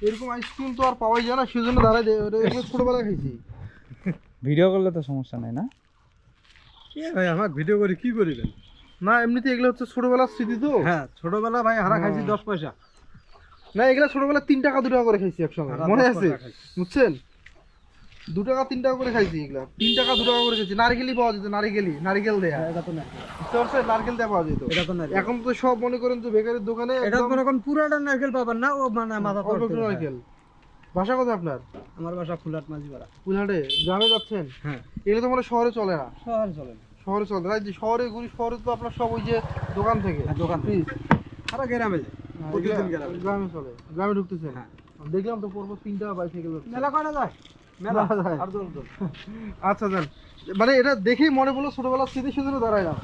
এরকম আইসক্রিম তো আর পাওয়াই যায় না, সেজন্য দাঁড়াই দেয়। ছোটবেলায় খাইছি। ভিডিও করলে তো সমস্যা নাই না? ভাই আমার ভিডিও করে কি করিবেন? না এমনিতে এগুলো হচ্ছে ছোটবেলার স্মৃতি তো। হ্যাঁ ছোটবেলা ভাই হারা খাইছি 10 পয়সা। না এগুলা ছোটবেলা 3 টাকা 2 টাকা করে খাইছি একসঙ্গে, মনে আছে? বুঝছেন, 2 টাকা 3 টাকা করে খাইছি এগুলা। 3 টাকা 2 টাকা করে খাইছি। নারকেলই পাওয়া যেত, নারকেল দেয়া। এটা তো না, বুঝতে পারছেন, নারকেল দেয়া পাওয়া যেত। এটা তো না, এখন তো সব মনে করেন যে বেকারির দোকানে এটা তো এখন পুরাটা নারকেল পাবেন না, ও মানে মাথা অল্প একটু নারকেল। বাসা কোথায় আপনার? আমার বাসা ফুলাট মাঝিপাড়া। ফুলহাটে গ্রামে যাচ্ছেন? হ্যাঁ। এগুলো তো মানে শহরে চলে না। শহরে চলে না। শহরে চলে না, যে শহরে ঘুরি, শহরে তো আপনার সব ওই যে দোকান থেকে। দোকান প্লিজ আর গ্রামে যায়, প্রতিদিন গ্রামে। গ্রামে চলে, গ্রামে ঢুকতেছেন? হ্যাঁ দেখলাম তো পরপর 3 টাকা বাইসাইকেল। মেলা কয়টা যায়? মেলা যায়। আচ্ছা যান, মানে এটা দেখেই মনে পড়লো ছোটবেলার স্মৃতি, সেজন্য দাঁড়াইলাম।